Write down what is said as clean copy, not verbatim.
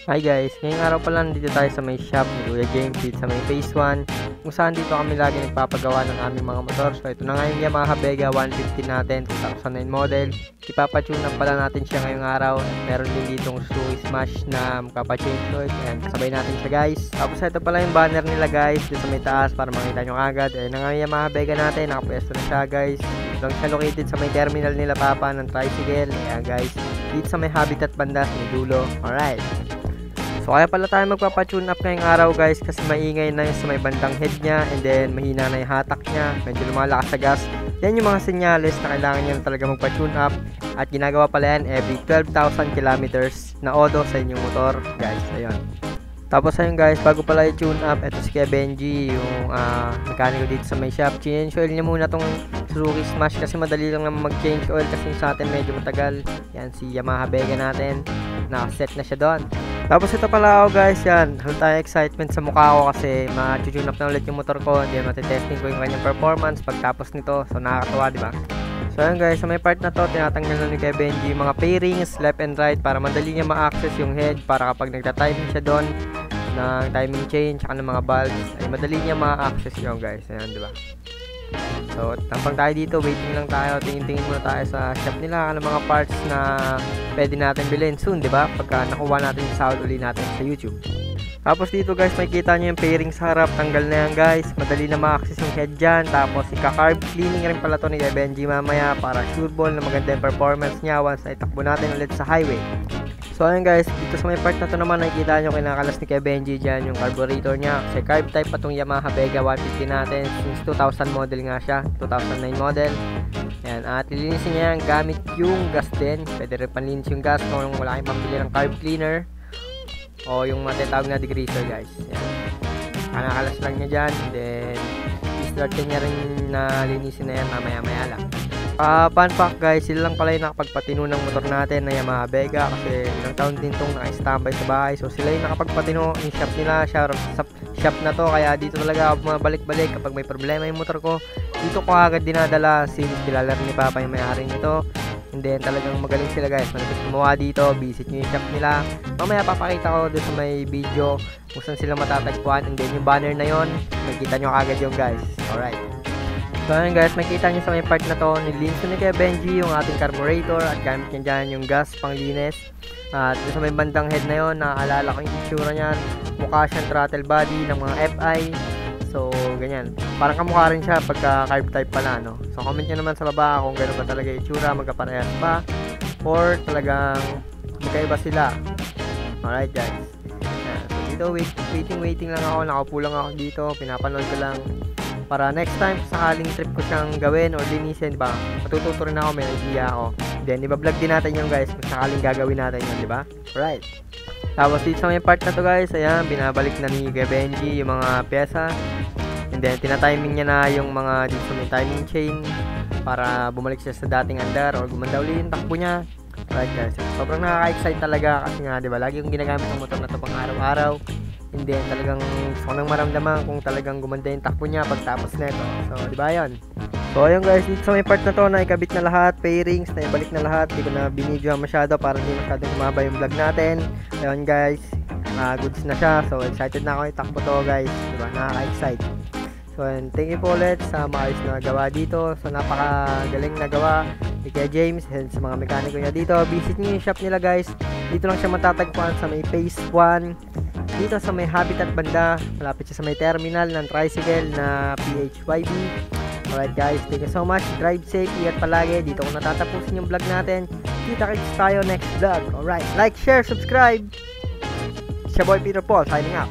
Hi guys, ngayong araw pala nandito tayo sa may shop ni Kuya James dito sa may phase 1 kung saan dito kami lagi nagpapagawa ng aming mga motor. So ito na nga yung Yamaha Vega 150 natin, 2009 model. Ipapatune up pala natin siya ngayong araw. Meron din ditong Suzuki Smash na magpapachange oil. Ayan, sabay natin siya guys. Tapos ito pala yung banner nila guys dito sa may taas para makita nyo agad. Ayan na nga yung Yamaha Vega natin, nakapwesto na siya guys. Ito lang siya located sa may terminal nila papa ng tricycle. Ayan guys, dito sa may habitat banda sa may dulo. Alright. So kaya pala tayo magpapatune up ngayong araw guys kasi maingay na yung sa may bandang head niya and then mahina na yung hatak niya, medyo lumalakas sa gas. Yan yung mga senyales na kailangan niya talaga magpa-tune up at ginagawa pala yan every 12,000 kilometers na odo sa inyong motor guys. Ayun. Tapos ayun guys, bago pala i-tune up, ito si Kuya Benji, yung mekaniko dito sa may shop. Change oil niya muna tong Suzuki Smash kasi madali lang naman mag-change oil kasi sa atin medyo matagal. Yan si Yamaha Vega natin, nakaset na siya doon. Tapos ito pala ako guys, yan, halata excitement sa mukha ko kasi ma-tune up na ulit yung motor ko, and then matitesting ko yung kanyang performance pagtapos nito. So nakakatawa, di ba? So ayun guys, sa may part na to, tinatanggal na ni Kuya Benji yung mga pairings left and right para madali niya ma-access yung head para kapag nagta-timing siya doon ng timing chain tsaka ng mga bulbs ay madali niya ma-access yun guys. Ayan, di ba? So tampang tayo dito, waiting lang tayo, tingin-tingin muna tayo sa shop nila ng mga parts na pwede natin bilhin soon, di ba? Pagka nakuha natin yung sahod uli natin sa YouTube. Tapos dito guys, makikita nyo yung pairing sa harap, tanggal na yan guys, madali na ma-access yung head dyan. Tapos ika-carb cleaning rin pala to ni Benji mamaya para sure ball na maganda yung performance niya once ay takbo natin ulit sa highway. So ayun guys, dito sa may part na to naman nakikita nyo kinakalas ni Kuya Benji dyan yung carburetor niya kasi carb type pa tong Yamaha Vega 150 natin since 2000 model nga siya, 2009 model. Yan, at lilinisin niya yan gamit yung gas din. Pwede rin panlinis yung gas kung wala kayong pambili ng carb cleaner o yung matatawag na degreaser guys. Yan, kanakalas lang niya dyan, then i-start niya rin na linisin na yan mamaya maya lang. Fun fact guys, sila lang pala yung nakapagpatino ng motor natin na Yamaha Vega kasi ilang taon din itong naka-standby sa bahay. So sila yung nakapagpatino yung shop nila, shop na to, kaya dito talaga ako bumabalik-balik kapag may problema yung motor ko. Dito ko agad dinadala since kilala rin ni Papa yung may-ari nito. And then talagang magaling sila guys, malapit gumawa dito, visit nyo yung shop nila. Mamaya papakita ko doon sa may video kung saan sila matatagpuan, and then yung banner na yon, makikita nyo agad yung guys. Alright. So ayun guys, makikita nyo sa may part na to, nilinis ni Kuya Benji yung ating carburetor at gamit niya dyan yung gas panglinis. At sa may bandang head na yon, naaalala ko yung itsura niyan, mukha siyang throttle body ng mga FI. So ganyan, parang kamukha rin siya pagka carb type pala, no? So comment nyo naman sa baba kung gano'n ba talaga yung itsura, magkaparehas ba or talagang magkaiba sila. Alright guys, so dito waiting lang ako, nakaupo lang ako dito, pinapanood ko lang para next time sakaling trip ko siyang gawin or linisin, diba? Matututo rin ako, may idea ako. Then iba-vlog din natin yung guys kung sakaling gagawin natin yun, diba? Alright. Tapos dito sa may part na to guys, ayan, binabalik na ni Kuya Benji yung mga pyesa. And then tinatiming niya na yung mga dito sa may timing chain para bumalik siya sa dating andar or gumanda ulit yung takbo niya. Alright guys, sobrang nakaka-excite talaga kasi nga, diba? Lagi yung ginagamit ng motor na to pang araw-araw. And then talagang gusto ko nang maramdaman kung talagang gumanda yung takbo niya pagtapos neto. So diba yun? So ayun guys, dito sa may part na to, naikabit na lahat, pairings, naibalik na lahat. Hindi ko na binidyo masyado para hindi masyadong humaba yung vlog natin. Ayun guys, goods na siya. So excited na ako itakbo to guys, diba? Nakaka-excite. So and thank you po ulit sa maayos na gawa dito. So napakagaling na gawa ni Kuya James and sa mga mekaniko niya dito. Visit niyo yung shop nila guys. Dito lang siya matatagpuan sa may phase 1 dito sa may habitat banda, malapit siya sa may terminal ng tricycle na PHYB. Alright guys, thank you so much, drive safe, ingat palagi. Dito ko natatapusin yung vlog natin. Kita-kits tayo next vlog. Alright, like, share, subscribe. It's your boy Peter Paul, signing out.